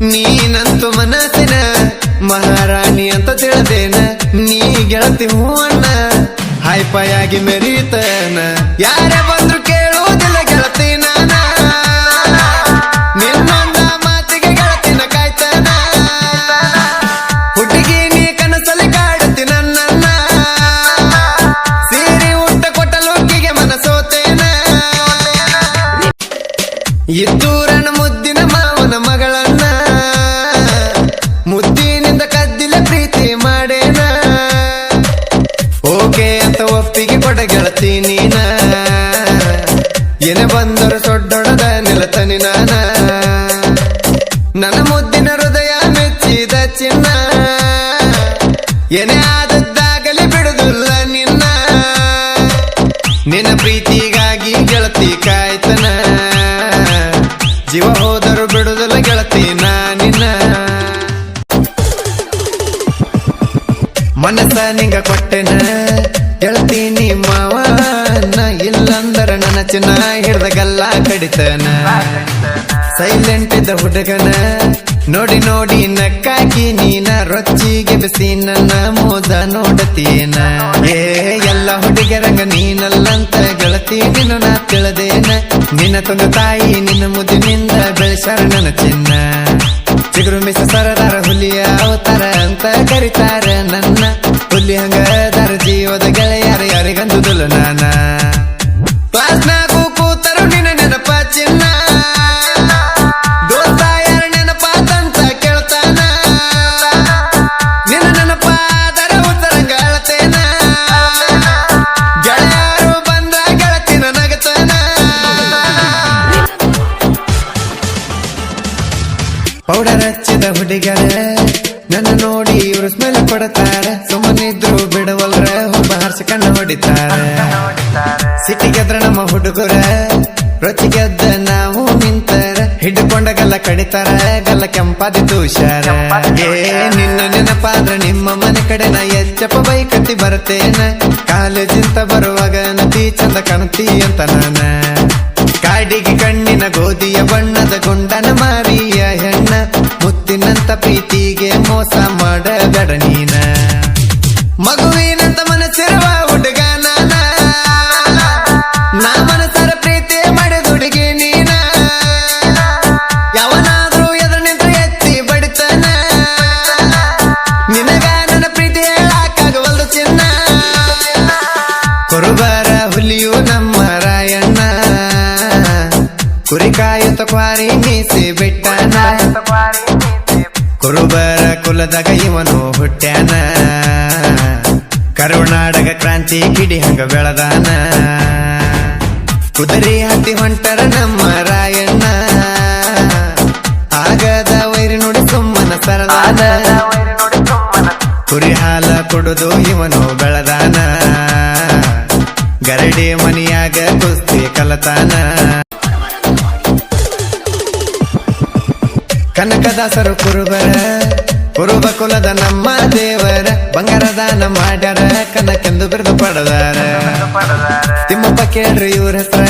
ನೀನಂತೂ ಮನಸ್ಸಿನ ಮಹಾರಾಣಿ ಅಂತ ತಿಳಿದೇನ ನೀ ಗೆಳತಿ ಹೂವಣ್ಣ ಹೈಪಾಯಾಗಿ ಮೆರೀತನ ಯಾರೇ ಬಂದ್ರು ಕೇಳುವುದಿಲ್ಲ ಗೆಳತಿ ನಾನ ನಿನ್ನೊಂದ ಮಾತಿಗೆ ಗೆಳತಿನ ಕಾಯ್ತಾನ ಹುಡುಗಿ ನೀ ಕನಸಲ್ಲಿ ಕಾಡುತ್ತಿ ನನ್ನ ಸೀರೆ ಊಟ ಕೊಟ್ಟ ಲೋಕಿಗೆ ಮನಸೋತೇನ ಇದ್ದೂರನ ಮುದ್ದಿನ ಮಾವನ ಮಗಳನ್ನ ಮುದ್ದಿನಿಂದ ಕದ್ದಿಲ ಪ್ರೀತಿ ಮಾಡೇನ ಓಕೆ ಅಂತ ಒಪ್ಪಿಗೆ ಕೊಡ ಗೆಳತಿ ನೀನ ಏನೇ ಬಂದರು ಸೊಡ್ಡೊಡದ ನಿಲತನಿ ನಾನ ನನ್ನ ಮುದ್ದಿನ ಹೃದಯ ಮೆಚ್ಚಿದ ಚಿನ್ನ ಏನೇ ಆದದ್ದಾಗಲಿ ಬಿಡುದಿಲ್ಲ ನಿನ್ನ ನಿನ್ನ ಪ್ರೀತಿಗಾಗಿ ಗೆಳತಿ ಕಾಯ್ತನ ಜೀವ ಹೋದರು ಬಿಡುದಿಲ್ಲ ಗೆಳತಿ ನಿನ್ನ ಮನಸ್ಸ ನಿಂಗ ಕೊಟ್ಟೆನ ಗೆಳತಿ ನೀ ಮಾವನ ಇಲ್ಲಂದರ ನನ್ನ ಚಿನ್ನ ಹಿಡ್ದ ಗಲ್ಲ ಕಡಿತನ ಸೈಲೆಂಟ್ ಇದ್ದ ಹುಡುಗನ ನೋಡಿ ನೋಡಿ ನಕ್ಕಾಕಿ ನೀನ ರೊಚ್ಚಿಗೆ ಬಿಸಿ ನನ್ನ ಮೋದ ನೋಡತೀನ ಎಲ್ಲ ಹುಡುಗರಂಗ ನೀನಲ್ಲಂತ ಗೆಳತಿ ನಿನ್ನ ನಾ ತಿಳದೇನ ನಿನ್ನ ತಂದ ತಾಯಿ ನಿನ್ನ ಮುದ್ದಿನಿಂದ ಬೆಳೆಸಾರ ನನ್ನ ಚಿನ್ನ ಚಿಗುರು ಮಿಸ ಸರದಾರ ಹುಲಿಯ ಅವತಾರ ಅಂತ ಕರಿತಾರ ನನ್ನ ಹುಲಿ ಹಂಗದಾರ ಜೀವದ ಗೆಳೆಯಾರ ಯಾರಿಗಂದುದಿಲ್ಲ ನಾನ ಕ್ಲಾಸ್ನಾಗೂ ಕೂತರು ನಿನ್ನ ನೆನಪ ಚಿನ್ನ ದೋಸ್ತ ಯಾರ ನೆನಪಾದಂತ ಕೇಳ್ತಾನ ನಿನ್ನ ನೆನಪಾದರ ಉತ್ತರಂಗ ಅಳತೇನ ಗೆಳೆಯರು ಬಂದ ಗೆಳತಿನ ನಗತಾನ ಪೌಡರ್ ಹಚ್ಚಿದ ಹುಡುಗರ ನನ್ನ ನೋಡಿ ಇವರು ಸ್ಮೆಲ್ ಕೊಡ್ತಾರ ಸುಮ್ಮನಿದ್ರು ಬಿಡವಲ್ರ ಒಬ್ಬ ಹರ್ಷ ಕಣ್ಣು ಹೊಡಿತಾರ ಸಿಟ್ಟಿಗೆದ್ರ ನಮ್ಮ ಹುಡುಗರ ರೊಚ್ಚಿಗೆದ್ದ ನಾವು ನಿಂತರ ಹಿಡ್ಕೊಂಡ ಗಲ್ಲ ಕಡಿತಾರ ಗಲ್ಲ ಕೆಂಪಾದಿ ತುಷಾರ ನಿನ್ನ ನೆನಪಾದ್ರ ನಿಮ್ಮ ಮನೆ ಕಡೆ ನಾ ಎಚ್ಚಪ್ಪ ಬೈಕತ್ತಿ ಬರ್ತೇನ ಕಾಲೇಜಿಂತ ಬರುವಾಗ ನದಿ ಚಂದ ಕಾಣ್ತಿ ಅಂತ ನಾನ ಕಾಡಿಗೆ ಕಣ್ಣಿನ ಗೋಧಿಯ ಬಣ್ಣದ ಗುಂಡನ ಮಾರಿಯ ಹೆಣ್ಣ ಮುತ್ತಿನಂತ ಪ್ರೀತಿಗೆ ಮೋಸ ಮಾಡಬೇಡ ನೀನ ಮಗುವಿನಂತ ಮನಸ್ಸಿರುವ ಹುಡುಗ ನಾನ ನಾ ಮನಸ್ಸರ ಪ್ರೀತಿ ಮಾಡಿದ ಹುಡುಗಿ ನೀನ ಯಾವನಾದ್ರೂ ಎದುರು ನಿಂತು ಎತ್ತಿ ಬಡಿತಾನ ನಿನಗ ನನ್ನ ಪ್ರೀತಿ ಹೇಳಕ್ಕಾಗವಲ್ದು ಚಿನ್ನ ಕುರುಬರ ಹುಲಿಯು ನಮ್ಮ ರಾಯಣ್ಣ ಕುರಿ ಕಾಯುತ್ತ ಕ್ವಾರಿ ಮೀಸಿ ಬಿಟ್ಟನ ಕುರುಬರ ಕುಲದಾಗ ಇವನು ಹುಟ್ಟ್ಯಾನ ಕರುನಾಡಗ ಕ್ರಾಂತಿ ಕಿಡಿ ಹಂಗ ಬೆಳದಾನ ಕುದುರೆ ಹತ್ತಿ ಹೊಂಟರ ನಮ್ಮ ರಾಯಣ್ಣ ಆಗದ ವೈರಿ ನೋಡಿ ಸುಮ್ಮನ ಸರದಾನ ಕುರಿ ಹಾಲ ಕುಡುದು ಇವನು ಬೆಳದಾನ ಗರಡಿ ಮನಿಯಾಗ ಕುಸ್ತಿ ಕಲತಾನ ಕನಕದಾಸರು ಕುರುಬರ ಕುರುಬ ಕುಲದ ನಮ್ಮ ದೇವರ ಬಂಗಾರದಾನ ಮಾಡ್ಯಾರ ಕನಕೆಂದು ಬಿರುದು ಪಡೆದಾರ ತಿಮ್ಮಪ್ಪ ಕೇಳ್ರಿ ಇವ್ರ ಹೆಸರ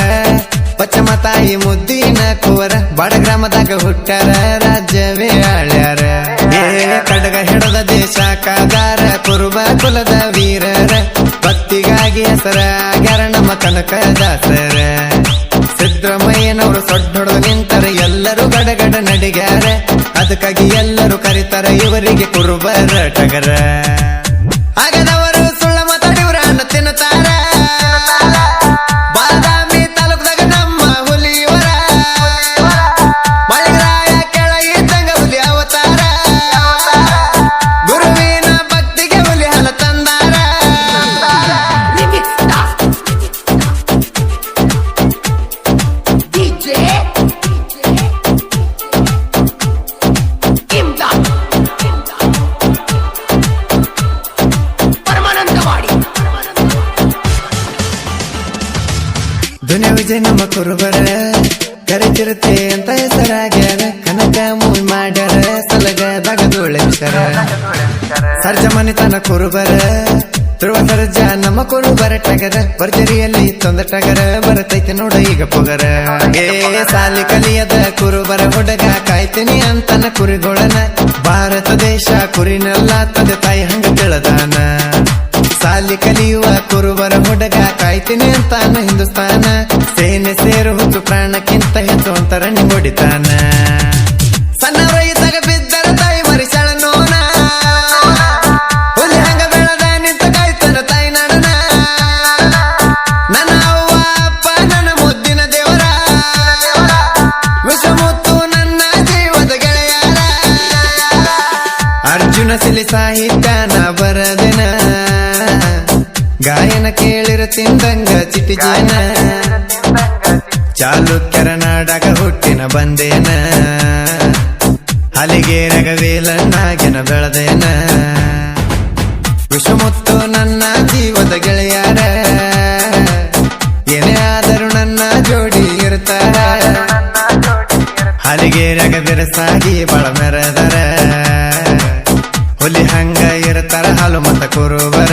ಪಚ್ಚಮ ತಾಯಿ ಮುದ್ದಿನ ಕುವರ ಬಾಡ ಗ್ರಾಮದಾಗ ಹುಟ್ಟಾರ ರಾಜ್ಯವೇ ಆಳ್ಯಾರ ಕಡಗ ಹಿಡದ ದೇಶ ಕಾದಾರ ಕುರುಬ ಕುಲದ ವೀರರ ಭಕ್ತಿಗಾಗಿ ಹೆಸರ ಆಗ್ಯಾರ ನಮ್ಮ ಕನಕದಾಸರ ಸಿದ್ದರಾಮಯ್ಯನವರು ಸೊಡ್ಡೊಡದು ನಿಂತರ ಎಲ್ಲರೂ ಗಡಗಡ ನಡಿಗ್ಯಾರ ಅದಕ್ಕಾಗಿ ಎಲ್ಲರೂ ಕರೀತಾರ ಇವರಿಗೆ ಕುರುಬರ ಟಗರ ಆಗದವರು ಸುಳ್ಳ ಮಾತಾಡಿವ್ರ ಅನ್ನ ತಿನ್ನುತ್ತಾರ ಬಾದಾಮಿ ತಾಲೂಕದಾಗ ನಮ್ಮ ಹುಲಿಯವರ ಮಳಿಗ್ರಾಯ ಕೆಳ ಇದ್ದಂಗ ಹುಲಿ ಅವತಾರ ಗುರುವಿನ ಭಕ್ತಿಗೆ ಹುಲಿ ಹಾಲ ತಂದಾರ ದುನಿಯಾ ವಿಜಯ ನಮ್ಮ ಕುರುಬರ ಕರಿತಿರುತ್ತೆ ಅಂತ ಹೆಸರಾಗ್ಯಾರ ಕನಕ ಮೂವಿ ಮಾಡ್ಯಾರ ಸಲಗದಾಗ ಧೂಳೆಬ್ಸರ ಸರ್ಜ ಮನಿತನ ಕುರುಬರ ಧ್ರುವ ಸರ್ಜಾ ನಮ್ಮ ಕುರುಬರ ಟಗರ ಭರ್ಜರಿಯಲ್ಲಿ ತೊಂದ ಟಗರ ಬರತೈತೆ ನೋಡ ಈಗ ಪೊಗರ ಏ ಸಾಲಿ ಕಲಿಯದ ಕುರುಬರ ಹುಡುಗ ಕಾಯ್ತೀನಿ ಅಂತನ ಕುರಿಗೊಳನ ಭಾರತ ದೇಶ ಕುರಿನೆಲ್ಲ ತಂದೆ ತಾಯಿ ಹಂಗ ತಿಳದಾನ ಸಾಲಿ ಕಲಿಯುವ ಕುರುಬರ ಹುಡುಗ ಕಾಯ್ತೀನಿ ಅಂತಾನ ಹಿಂದೂಸ್ತಾನ ಸೇನೆ ಸೇರು ಹುಟ್ಟು ಪ್ರಾಣಕ್ಕಿಂತ ಹೆಚ್ಚು ಅಂತರ ಹೊಡಿತಾನ ಸಣ್ಣ ರೈತಗ ಬಿದ್ದರ ತಾಯಿ ಮರಿಸಳ ನೋನ ಹುಲಿ ಹಂಗ ಬೆಳದ ನಿಂತ ಕಾಯ್ತಾನ ತಾಯಿ ನಡನ ನನ್ನ ಅವ್ವ ಅಪ್ಪ ನನ್ನ ಮುದ್ದಿನ ದೇವರ ವಿಷಮುತ್ತು ನನ್ನ ಜೀವದ ಗೆಳೆಯರ ಅರ್ಜುನ ಸಿಲಿ ಸಾಹಿತ್ಯನ ಬರದೆನ ಗಾಯನ ಕೇಳಿರ ತಿಂದಂಗ ಚಿಟಿ ಜನ ಚಾಲುಕ್ಯರ ನಾಡಕ ಹುಟ್ಟಿನ ಬಂದೇನ ಹಲಿಗೇರಗ ವೇಲನ್ನಾಗಿನ ಬೆಳೆದೇನ ವಿಷಮುತ್ತು ನನ್ನ ಜೀವದ ಗೆಳೆಯರ ಏನೇ ಆದರೂ ನನ್ನ ಜೋಡಿ ಇರ್ತಾರ ಹಲಿಗೇರಗ ಬೆರಸಾಗಿ ಬಳ ಮೆರೆದರ ಹುಲಿ ಹಂಗ ಇರ್ತಾರ ಹಾಲು ಮತ ಕುರುಬರ